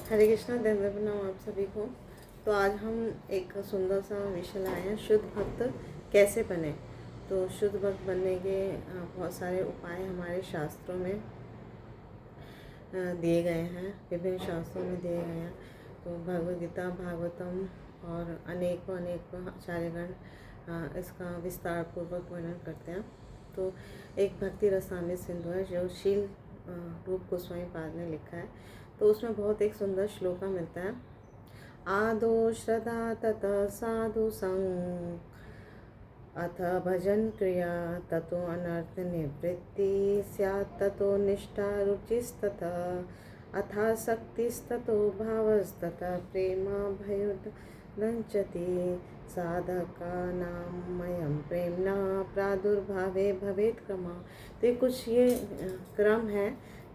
हरे कृष्णा, दंड प्रणाम आप सभी को। तो आज हम एक सुंदर सा विषय लाए हैं, शुद्ध भक्त कैसे बने। तो शुद्ध भक्त बनने के बहुत सारे उपाय हमारे शास्त्रों में दिए गए हैं, विभिन्न शास्त्रों में दिए गए हैं। तो भगवद गीता, भागवतम और अनेकों आचार्यगण इसका विस्तार पूर्वक वर्णन करते हैं। तो एक भक्ति रसामृत सिंधु है जो शील रूप गोस्वामी पाद ने लिखा है। तो उसमें बहुत एक सुंदर श्लोका मिलता है। आदो श्रद्धा ततः साधु संग, अथ भजन क्रिया ततो अनर्थ निवृत्ति स्यात्, ततो निष्ठा रुचिस्ततः, अथा शक्तिस्ततो भावस्ततः, प्रेमा भयोदंचति साधकानामयं प्रेम्णा प्रादुर्भावे भवेत् क्रमः। तो ये कुछ क्रम है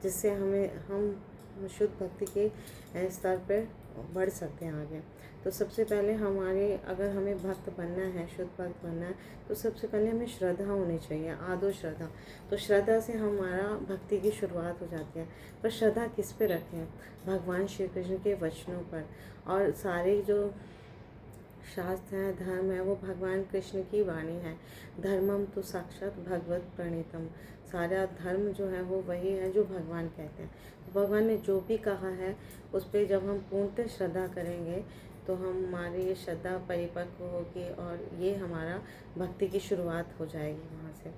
जिससे हम शुद्ध भक्ति के स्तर पर बढ़ सकते हैं आगे। तो सबसे पहले अगर हमें भक्त बनना है, शुद्ध भक्त बनना है, तो सबसे पहले हमें श्रद्धा होनी चाहिए, आदो श्रद्धा। तो श्रद्धा से हमारा भक्ति की शुरुआत हो जाती है। पर श्रद्धा किस पे रखें? भगवान श्री कृष्ण के वचनों पर। और सारे जो शास्त्र हैं, धर्म है, वो भगवान कृष्ण की वाणी है। धर्मम तो साक्षात भगवत प्रणीतम। सारा धर्म जो है वो वही है जो भगवान कहते हैं। तो भगवान ने जो भी कहा है उस पर जब हम पूर्णतः श्रद्धा करेंगे तो हमारी ये श्रद्धा परिपक्व होगी और ये हमारा भक्ति की शुरुआत हो जाएगी वहाँ से।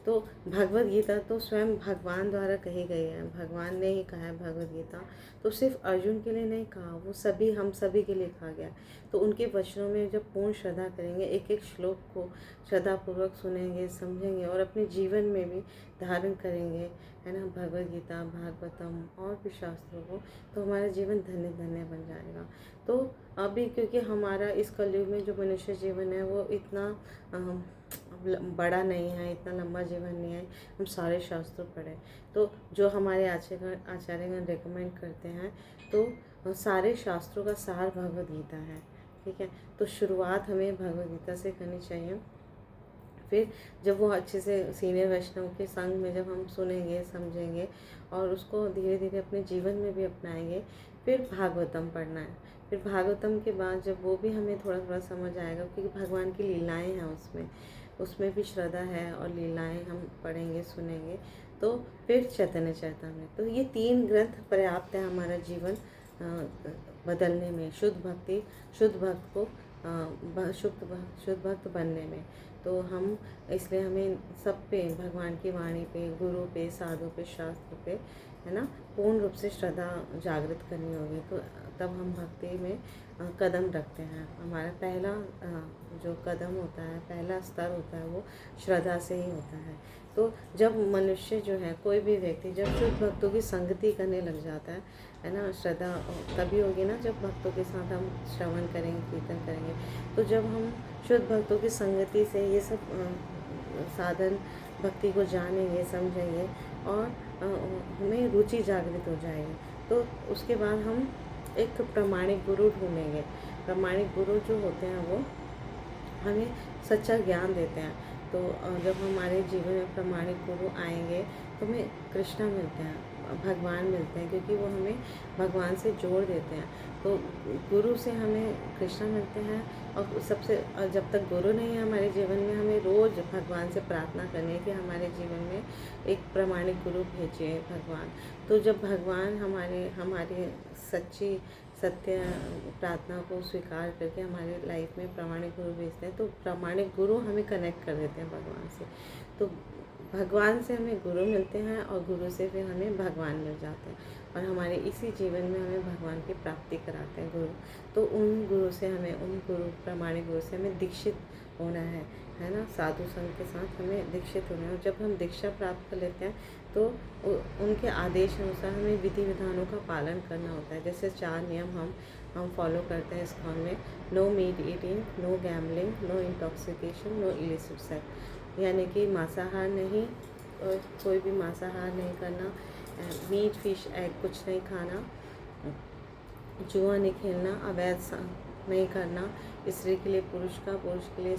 तो भगवद गीता तो स्वयं भगवान द्वारा कही गई है, भगवान ने ही कहा है भगवद गीता। तो सिर्फ अर्जुन के लिए नहीं कहा, वो हम सभी के लिए कहा गया। तो उनके वचनों में जब पूर्ण श्रद्धा करेंगे, एक एक श्लोक को श्रद्धापूर्वक सुनेंगे, समझेंगे और अपने जीवन में भी धारण करेंगे, है ना, भगवद गीता, भागवतम और भी शास्त्रों को, तो हमारा जीवन धन्य धन्य बन जाएगा। तो अभी क्योंकि हमारा इस कलयुग में जो मनुष्य जीवन है वो इतना बड़ा नहीं है, इतना लंबा जीवन नहीं है, हम सारे शास्त्रों पढ़े। तो जो हमारे आचार्यगण रिकमेंड करते हैं, तो सारे शास्त्रों का सार भगवद गीता है, ठीक है। तो शुरुआत हमें भगवद गीता से करनी चाहिए। फिर जब वो अच्छे से सीनियर वैष्णव के संग में जब हम सुनेंगे, समझेंगे और उसको धीरे धीरे अपने जीवन में भी अपनाएंगे, फिर भागवतम पढ़ना है। फिर भागवतम के बाद जब वो भी हमें थोड़ा थोड़ा समझ आएगा, क्योंकि भगवान की लीलाएं हैं उसमें भी श्रद्धा है और लीलाएं हम पढ़ेंगे, सुनेंगे। तो फिर चैतन्य चैतन्य। तो ये 3 ग्रंथ पर्याप्त है हमारा जीवन बदलने में, शुद्ध भक्त को शुद्ध भक्त बनने में। तो हम इसलिए हमें सब पे, भगवान की वाणी पे, गुरु पे, साधु पे, शास्त्र पे, है ना, पूर्ण रूप से श्रद्धा जागृत करनी होगी। तो तब हम भक्ति में कदम रखते हैं। हमारा पहला जो कदम होता है, पहला स्तर होता है, वो श्रद्धा से ही होता है। तो जब मनुष्य जो है, कोई भी व्यक्ति जब शुद्ध भक्तों की संगति करने लग जाता है ना, श्रद्धा तभी होगी ना जब भक्तों के साथ हम श्रवण करेंगे, कीर्तन करेंगे। तो जब हम शुद्ध भक्तों की संगति से ये सब साधन भक्ति को जानेंगे, समझेंगे और हमें रुचि जागृत हो जाएगी। तो उसके बाद हम एक प्रामाणिक गुरु ढूंढेंगे। प्रामाणिक गुरु जो होते हैं वो हमें सच्चा ज्ञान देते हैं। तो जब हमारे जीवन में प्रामाणिक गुरु आएंगे तो हमें कृष्णा मिलते हैं, भगवान मिलते हैं, क्योंकि वो हमें भगवान से जोड़ देते हैं। तो गुरु से हमें कृष्णा मिलते हैं। और जब तक गुरु नहीं है हमारे जीवन में, हमें रोज़ भगवान से प्रार्थना करनी है कि हमारे जीवन में एक प्रामाणिक गुरु भेजिए भगवान। तो जब भगवान हमारे सत्य प्रार्थना को स्वीकार करके हमारे लाइफ में प्रामाणिक गुरु भेजते हैं, तो प्रामाणिक गुरु हमें कनेक्ट कर देते हैं भगवान से। तो भगवान से हमें गुरु मिलते हैं और गुरु से फिर हमें भगवान मिल जाते हैं और हमारे इसी जीवन में हमें भगवान की प्राप्ति कराते हैं गुरु। तो उन प्रामाणिक गुरु से हमें दीक्षित होना है ना, साधु संघ के साथ हमें दीक्षित होना है। और जब हम दीक्षा प्राप्त कर लेते हैं तो उनके आदेश अनुसार हमें विधि विधानों का पालन करना होता है। जैसे 4 नियम हम फॉलो करते हैं इस्कॉन में। No meat eating, no gambling, no intoxication, no illicit sex, यानी कि मांसाहार नहीं, कोई भी मांसाहार नहीं करना, मीट फिश एग कुछ नहीं खाना, जुआ नहीं खेलना, अवैध नहीं करना, स्त्री के लिए पुरुष का, पुरुष के लिए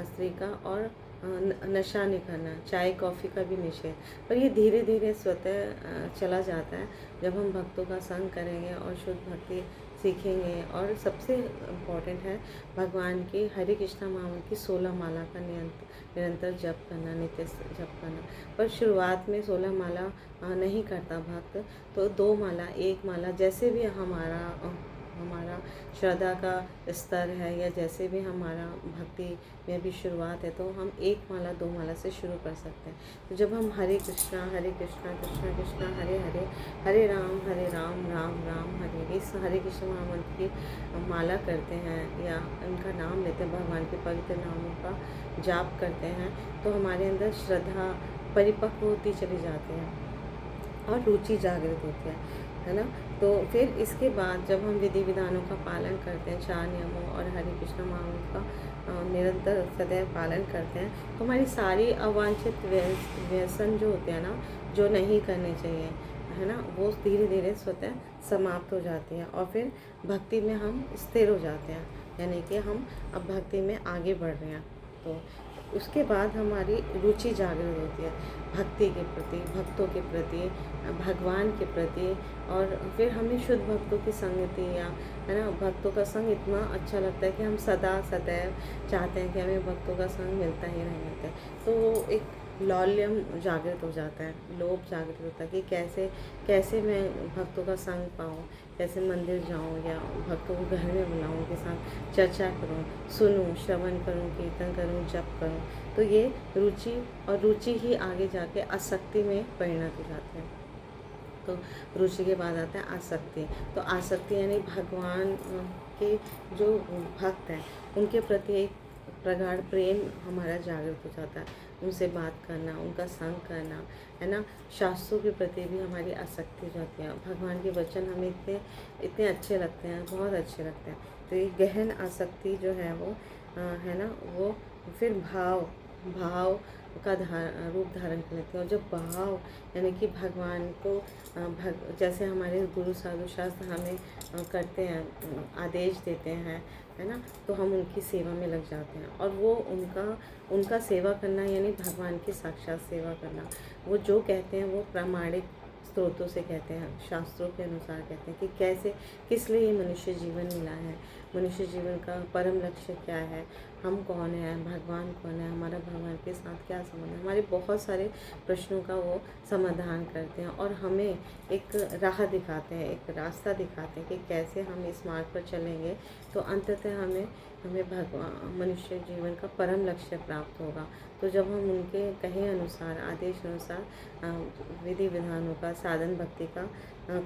स्त्री का, और नशा नहीं करना, चाय कॉफ़ी का भी निषेध। पर ये धीरे धीरे स्वतः चला जाता है जब हम भक्तों का संग करेंगे और शुद्ध भक्ति सीखेंगे। और सबसे इम्पोर्टेंट है भगवान की हरे कृष्णा महामंत्र की 16 माला का निरंतर जप करना, नित्य जप करना। पर शुरुआत में 16 माला नहीं करता भक्त, तो 2 माला, 1 माला, जैसे भी हमारा श्रद्धा का स्तर है या जैसे भी हमारा भक्ति में भी शुरुआत है, तो हम 1 माला 2 माला से शुरू कर सकते हैं। तो जब हम हरे कृष्णा कृष्णा कृष्णा हरे हरे, हरे राम राम राम हरे, इस हरे कृष्ण महामंत्र की माला करते हैं या उनका नाम लेते हैं, भगवान के पवित्र नामों का जाप करते हैं, तो हमारे अंदर श्रद्धा परिपक्व होती चली जाती है और रुचि जागृत होती है ना। तो फिर इसके बाद जब हम विधि विधानों का पालन करते हैं, 4 नियमों और हरे कृष्ण महामंत्र का निरंतर सदैव पालन करते हैं, तो हमारी सारी अवांछित व्यसन जो होते हैं ना, जो नहीं करने चाहिए, है ना, वो धीरे धीरे स्वतः समाप्त हो जाती हैं और फिर भक्ति में हम स्थिर हो जाते हैं, यानी कि हम अब भक्ति में आगे बढ़ रहे हैं। तो उसके बाद हमारी रुचि जागृत होती है भक्ति के प्रति, भक्तों के प्रति, भगवान के प्रति। और फिर हमें शुद्ध भक्तों की संगति या, है ना, भक्तों का संग इतना अच्छा लगता है कि हम सदा सदैव चाहते हैं कि हमें भक्तों का संग मिलता ही रहता है। तो वो एक लौल्यम जागृत हो जाता है, लोभ जागृत होता है कि कैसे मैं भक्तों का संग पाऊँ, कैसे मंदिर जाऊँ या भक्तों को घर में बुलाऊँ, उनके साथ चर्चा करूँ, सुनूँ, श्रवण करूँ, कीर्तन करूँ, जप करूँ। तो ये रुचि ही आगे जाके आसक्ति में परिणत हो जाती है। तो रुचि के बाद आता है आसक्ति। तो आसक्ति यानी भगवान के जो भक्त हैं उनके प्रति एक प्रगाढ़ प्रेम हमारा जागृत हो जाता है, उनसे बात करना, उनका संग करना, है ना। शास्त्रों के प्रति भी हमारी आसक्ति हो जाती है, भगवान के वचन हमें इतने अच्छे लगते हैं, बहुत अच्छे लगते हैं। तो ये गहन आसक्ति जो है वो है ना, वो फिर भाव का रूप धारण कर लेते हैं। और जब भाव यानी कि भगवान को जैसे हमारे गुरु साधु शास्त्र हमें करते हैं, आदेश देते हैं, है ना, तो हम उनकी सेवा में लग जाते हैं। और वो उनका सेवा करना यानी भगवान की साक्षात सेवा करना। वो जो कहते हैं वो प्रामाणिक स्रोतों से कहते हैं, शास्त्रों के अनुसार कहते हैं कि किस लिए ये मनुष्य जीवन मिला है, मनुष्य जीवन का परम लक्ष्य क्या है, हम कौन हैं, भगवान कौन है, हमारा भगवान के साथ क्या संबंध है। हमारे बहुत सारे प्रश्नों का वो समाधान करते हैं और हमें एक राह दिखाते हैं, एक रास्ता दिखाते हैं कि कैसे हम इस मार्ग पर चलेंगे तो अंततः हमें भगवान मनुष्य जीवन का परम लक्ष्य प्राप्त होगा। तो जब हम उनके कहे अनुसार, आदेश अनुसार विधि विधानों का, साधन भक्ति का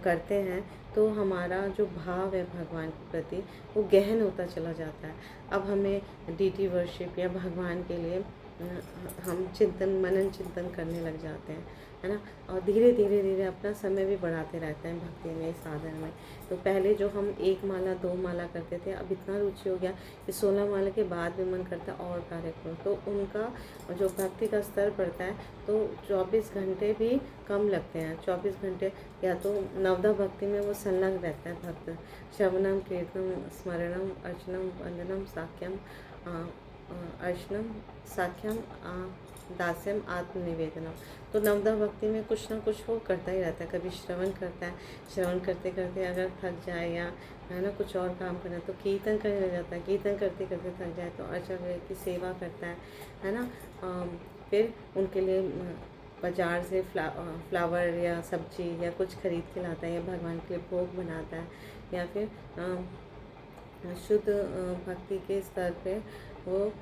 करते हैं, तो हमारा जो भाव है भगवान के प्रति वो गहन होता चला जाता है। अब हमें डीटी वर्शिप या भगवान के लिए हम मनन चिंतन करने लग जाते हैं, है ना। और धीरे धीरे अपना समय भी बढ़ाते रहते हैं भक्ति में, साधन में। तो पहले जो हम 1 माला 2 माला करते थे, अब इतना रुचि हो गया कि 16 माला के बाद भी मन करता है और कार्य करो। तो उनका जो भक्ति का स्तर बढ़ता है तो 24 घंटे भी कम लगते हैं। 24 घंटे या तो नवदा भक्ति में वो संलग्न रहता है भक्त, श्रवणम कीर्तनम स्मरणम अर्चनम वंदनम साख्यम दास्यम आत्मनिवेदनम। तो नवदा भक्ति में कुछ ना कुछ वो करता ही रहता है। कभी श्रवण करता है, श्रवण करते करते अगर थक जाए या, है ना, कुछ और काम करना तो कीर्तन करने लग जाता है, कीर्तन करते करते थक जाए तो अर्चन की सेवा करता है ना। फिर उनके लिए बाजार से फ्लावर या सब्जी या कुछ खरीद के लाता है या भगवान के लिए भोग बनाता है, या फिर शुद्ध भक्ति के स्तर पे वो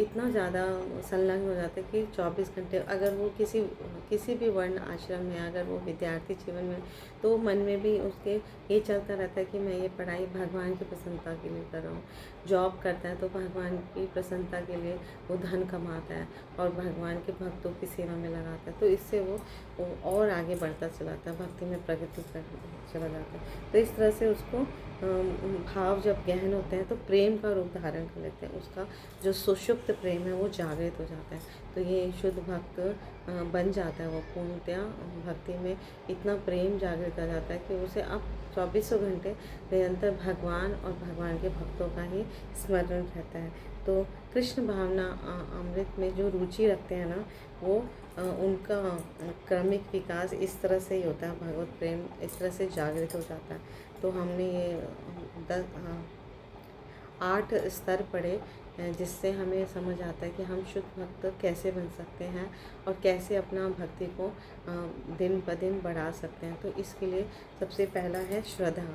इतना ज़्यादा संलग्न हो जाता है कि 24 घंटे अगर वो किसी भी वर्ण आश्रम में, अगर वो विद्यार्थी जीवन में, तो मन में भी उसके ये चलता रहता है कि मैं ये पढ़ाई भगवान की प्रसन्नता के लिए कर रहा हूँ। जॉब करता है तो भगवान की प्रसन्नता के लिए वो धन कमाता है और भगवान के भक्तों की सेवा में लगाता है। तो इससे वो और आगे बढ़ता चलाता है, भक्ति में प्रगति कर चला जाता है। तो इस तरह से उसको भाव जब गहन होते हैं तो प्रेम का रूप धारण कर लेते हैं, उसका जो सुषुप्त प्रेम है वो जागृत हो जाता है। तो ये शुद्ध भक्त बन जाता है, वो पूर्णतया भक्ति में इतना प्रेम जागृत हो जाता है कि उसे अब 24 घंटे निरंतर भगवान और भगवान के भक्तों का ही स्मरण रहता है। तो कृष्ण भावना अमृत में जो रुचि रखते हैं ना, वो उनका क्रमिक विकास इस तरह से ही होता है, भगवत प्रेम इस तरह से जागृत हो जाता है। तो हमने ये 8 स्तर पढ़े, जिससे हमें समझ आता है कि हम शुद्ध भक्त कैसे बन सकते हैं और कैसे अपना भक्ति को दिन ब दिन बढ़ा सकते हैं। तो इसके लिए सबसे पहला है श्रद्धा।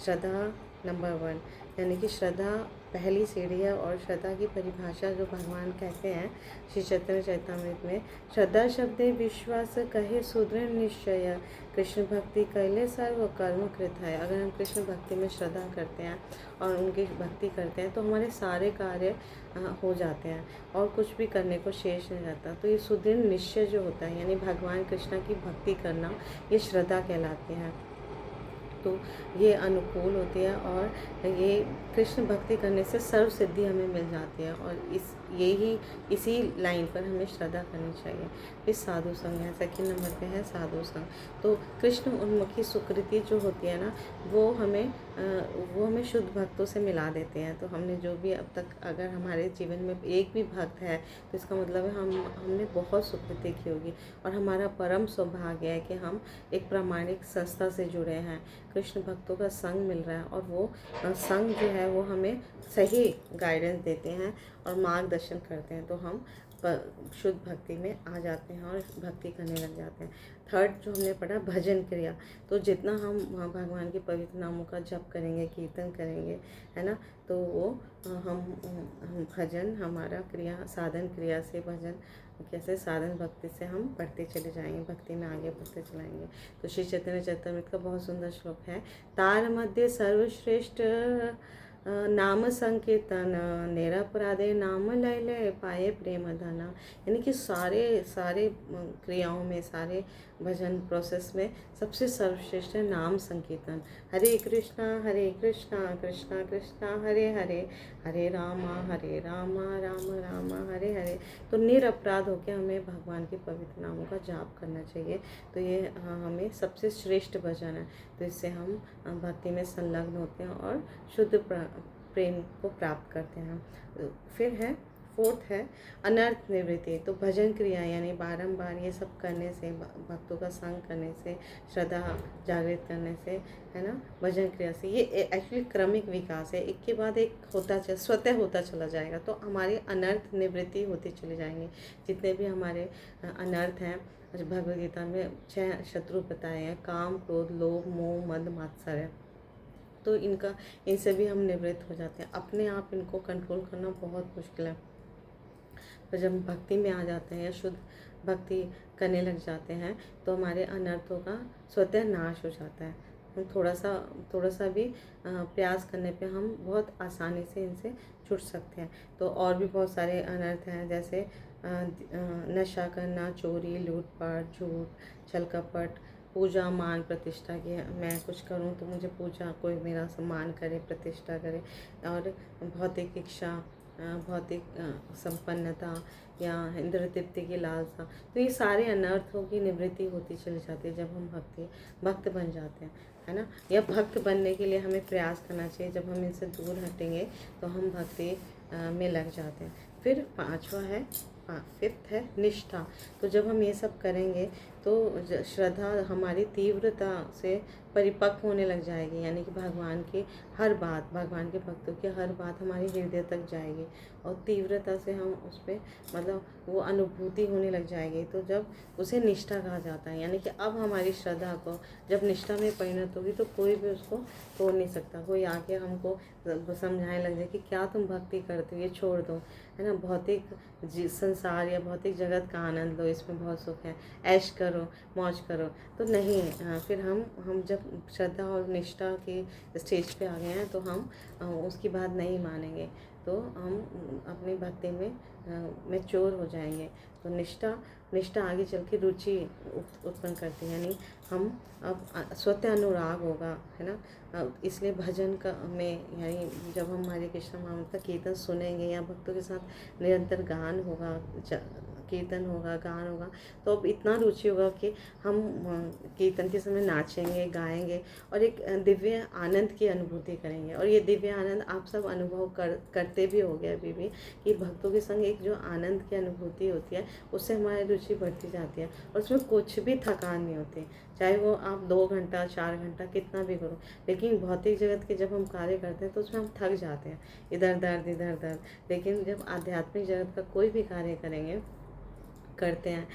श्रद्धा नंबर 1, यानी कि श्रद्धा पहली सीढ़ी है। और श्रद्धा की परिभाषा जो भगवान कहते हैं श्री चैतन्य चैतामृत में, श्रद्धा शब्दे विश्वास कहे सुदृढ़ निश्चय, कृष्ण भक्ति कैले सर्व कर्म कृत है। अगर हम कृष्ण भक्ति में श्रद्धा करते हैं और उनकी भक्ति करते हैं तो हमारे सारे कार्य हो जाते हैं और कुछ भी करने को शेष नहीं रहता। तो ये सुदृढ़ निश्चय जो होता है, यानी भगवान कृष्ण की भक्ति करना, ये श्रद्धा कहलाती है। तो ये अनुकूल होती है और ये कृष्ण भक्ति करने से सर्व सिद्धि हमें मिल जाती है। और इसी लाइन पर हमें श्रद्धा करनी चाहिए। फिर साधु संग है, सेकंड नंबर पे है साधु संग। तो कृष्ण उन्मुखी सुकृति जो होती है ना, वो हमें शुद्ध भक्तों से मिला देते हैं। तो हमने जो भी अब तक, अगर हमारे जीवन में एक भी भक्त है तो इसका मतलब है हमने बहुत सुकृति की होगी और हमारा परम सौभाग्य है कि हम एक प्रामाणिक संस्था से जुड़े हैं, कृष्ण भक्तों का संग मिल रहा है और वो संग जो है वो हमें सही गाइडेंस देते हैं और मार्गदर्शन करते हैं। तो हम शुद्ध भक्ति में आ जाते हैं और भक्ति करने लग जाते हैं। थर्ड जो हमने पढ़ा भजन क्रिया। तो जितना हम भगवान के पवित्र नामों का जप करेंगे, कीर्तन करेंगे, है ना, तो वो हम भजन हमारा क्रिया, साधन क्रिया से भजन कैसे साधन भक्ति से हम बढ़ते चले जाएंगे, भक्ति में आगे बढ़ते चलाएंगे। तो श्री चैतन्य चैतामृत का बहुत सुंदर श्लोक है, तार मध्य सर्वश्रेष्ठ नाम संकीर्तन, निरपराधे नाम लय लय पाए प्रेम धना। यानी कि सारे क्रियाओं में, सारे भजन प्रोसेस में सबसे सर्वश्रेष्ठ है नाम संकीर्तन। हरे कृष्णा कृष्णा कृष्णा हरे हरे, हरे रामा राम राम हरे हरे। तो निरपराध होकर हमें भगवान के पवित्र नामों का जाप करना चाहिए। तो ये हमें सबसे श्रेष्ठ भजन है। तो इससे हम भक्ति में संलग्न होते हैं और शुद्ध प्रेम को प्राप्त करते हैं। फिर है फोर्थ है अनर्थ निवृत्ति। तो भजन क्रिया यानी बारंबार ये सब करने से, भक्तों का संग करने से, श्रद्धा जागृत करने से, है ना, भजन क्रिया से, ये एक्चुअली क्रमिक विकास है, एक के बाद एक स्वतः होता चला जाएगा। तो हमारी अनर्थ निवृत्ति होती चली जाएंगी। जितने भी हमारे अनर्थ हैं, भगवद गीता में 6 शत्रु बताए हैं, काम, क्रोध, लोभ, मोह, मद, मात्सर्य। तो इनसे भी हम निवृत्त हो जाते हैं। अपने आप इनको कंट्रोल करना बहुत मुश्किल है। तो जब भक्ति में आ जाते हैं, शुद्ध भक्ति करने लग जाते हैं, तो हमारे अनर्थों का स्वतः नाश हो जाता है। हम थोड़ा सा भी प्रयास करने पे हम बहुत आसानी से इनसे छूट सकते हैं। तो और भी बहुत सारे अनर्थ हैं, जैसे नशा करना, चोरी, लूटपाट, झूठ, छल कपट, पूजा, मान प्रतिष्ठा की। मैं कुछ करूं तो मुझे पूजा, कोई मेरा सम्मान करे, प्रतिष्ठा करे। और भौतिक इच्छा, भौतिक संपन्नता या इंद्र तृप्ति की लालसा। तो ये सारे अनर्थों की निवृत्ति होती चली जाती है जब हम भक्त बन जाते हैं, है ना। या भक्त बनने के लिए हमें प्रयास करना चाहिए। जब हम इनसे दूर हटेंगे तो हम भक्ति में लग जाते हैं। फिर फिफ्थ है निष्ठा। तो जब हम ये सब करेंगे तो श्रद्धा हमारी तीव्रता से परिपक्व होने लग जाएगी, यानी कि भगवान की हर बात, भगवान के भक्तों की हर बात हमारी हृदय तक जाएगी और तीव्रता से हम उस पर मतलब वो अनुभूति होने लग जाएगी। तो जब उसे निष्ठा कहा जाता है, यानी कि अब हमारी श्रद्धा को जब निष्ठा में परिणत होगी तो कोई भी उसको तोड़ नहीं सकता। कोई आके हमको समझाने लग जाए कि क्या तुम भक्ति करते हो, ये छोड़ दो, है ना, भौतिक संसार या भौतिक जगत का आनंद लो, इसमें बहुत सुख है, ऐश करो, मौज करो। तो नहीं, फिर हम जब श्रद्धा और निष्ठा की स्टेज पे आ गए हैं तो हम उसकी बात नहीं मानेंगे। तो हम अपनी भक्ति में मैच्योर हो जाएंगे। तो निष्ठा आगे चल के रुचि उत्पन्न करती है, यानी हम अब स्वतः अनुराग होगा, है ना। इसलिए भजन का में यानी जब हम हरे कृष्ण महामंत्र का कीर्तन सुनेंगे या भक्तों के साथ निरंतर गान होगा, कीर्तन होगा, गान होगा, तो अब इतना रुचि होगा कि हम कीर्तन के समय नाचेंगे, गाएंगे और एक दिव्य आनंद की अनुभूति करेंगे। और ये दिव्य आनंद आप सब अनुभव करते भी होंगे अभी भी, कि भक्तों के संग एक जो आनंद की अनुभूति होती है उससे हमारी रुचि बढ़ती जाती है और उसमें कुछ भी थकान नहीं होती, चाहे वो आप 2 घंटा 4 घंटा कितना भी करो। लेकिन भौतिक जगत के जब हम कार्य करते हैं तो उसमें हम थक जाते हैं, इधर दर्द इधर दर्द। लेकिन जब आध्यात्मिक जगत का कोई भी कार्य करते हैं,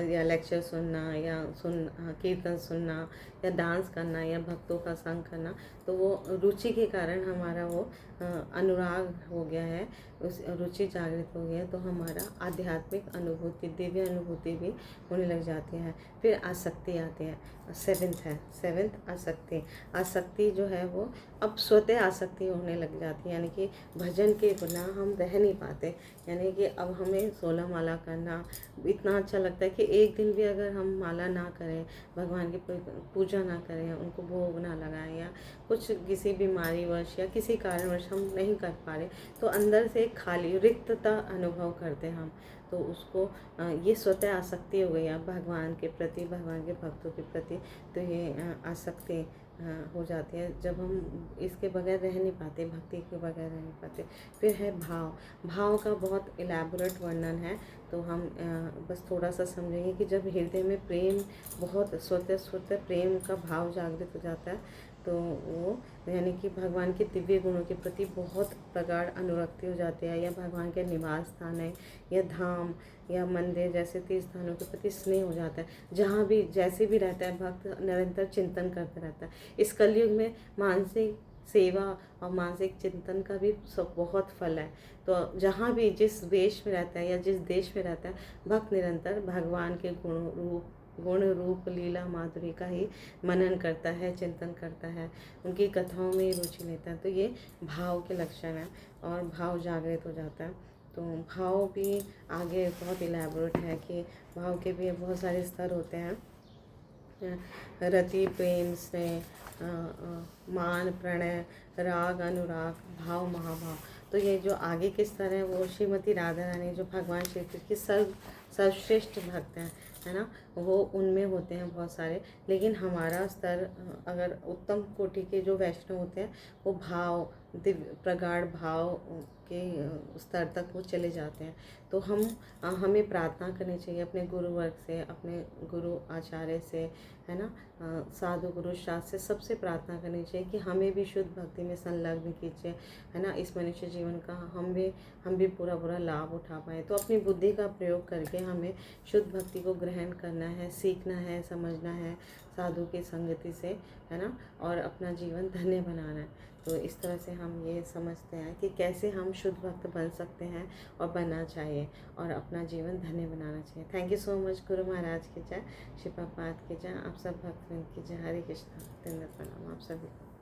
या लेक्चर सुनना या कीर्तन सुनना या डांस करना या भक्तों का संग करना, तो वो रुचि के कारण हमारा वो अनुराग हो गया है, उस रुचि जागृत हो गया है, तो हमारा आध्यात्मिक अनुभूति, दिव्य अनुभूति भी होने लग जाती है। फिर आसक्ति आती है, सेवेंथ आसक्ति जो है वो अब स्वतः आसक्ति होने लग जाती है, यानी कि भजन के बिना हम रह नहीं पाते। यानी कि अब हमें 16 माला करना इतना अच्छा लगता है कि एक दिन भी अगर हम माला ना करें, भगवान की पूजा ना करें, उनको भोग ना लगाएं, या कुछ किसी बीमारीवश या किसी कारणवश हम नहीं कर पा रहे, तो अंदर से एक खाली रिक्तता अनुभव करते हैं हम। तो उसको ये स्वतः आसक्ति हो गई अब भगवान के प्रति, भगवान के भक्तों के प्रति। तो ये आसक्ति हो जाती है जब हम इसके बगैर रह नहीं पाते, भक्ति के बगैर रह नहीं पाते। फिर है भाव का बहुत इलेबोरेट वर्णन है, तो हम बस थोड़ा सा समझेंगे कि जब हृदय में प्रेम बहुत स्वतः प्रेम का भाव जागृत हो जाता है, तो वो यानी कि भगवान के दिव्य गुणों के प्रति बहुत प्रगाढ़ अनुरक्ति हो जाती है, या भगवान के निवास स्थान है या धाम या मंदिर जैसे तीर्थ स्थानों के प्रति स्नेह हो जाता है। जहाँ भी जैसे भी रहता है भक्त निरंतर चिंतन करता रहता है। इस कलयुग में मानसिक सेवा और मानसिक चिंतन का भी बहुत फल है। तो जहाँ भी जिस वेश में रहता है या जिस देश में रहता है, भक्त निरंतर भगवान के गुण रूप लीला माधुरी का ही मनन करता है, चिंतन करता है, उनकी कथाओं में रुचि लेता है। तो ये भाव के लक्षण हैं और भाव जागृत हो जाता है। तो भाव भी आगे बहुत इलेबोरेट है कि भाव के भी बहुत सारे स्तर होते हैं, रति, प्रेम, स्नेह, मान, प्रणय, राग, अनुराग, भाव, महाभाव। तो ये जो आगे के स्तर हैं वो श्रीमती राधा रानी जो भगवान श्री कृष्ण की सर्वश्रेष्ठ भक्त हैं, है ना, वो उनमें होते हैं बहुत सारे। लेकिन हमारा स्तर अगर उत्तम कोटि के जो वैष्णव होते हैं वो भाव, दिव्य प्रगाढ़ भाव के स्तर तक वो चले जाते हैं। तो हमें प्रार्थना करनी चाहिए अपने गुरु वर्ग से, अपने गुरु आचार्य से, है ना, साधु गुरु शास्त्र से, सबसे प्रार्थना करनी चाहिए कि हमें भी शुद्ध भक्ति में संलग्न कीजिए, है ना। इस मनुष्य जीवन का हम भी पूरा लाभ उठा पाए। तो अपनी बुद्धि का प्रयोग करके हमें शुद्ध भक्ति को ग्रहण करना है, सीखना है, समझना है साधु की संगति से, है ना, और अपना जीवन धन्य बनाना है। तो इस तरह से हम ये समझते हैं कि कैसे हम शुद्ध भक्त बन सकते हैं और बनना चाहिए और अपना जीवन धन्य बनाना चाहिए। Thank you so much. Guru Maharaj की जय, श्री प्रभुपाद की जय, आप सब भक्तवृंद की जय। हरे कृष्ण, प्रणाम आप सभी को।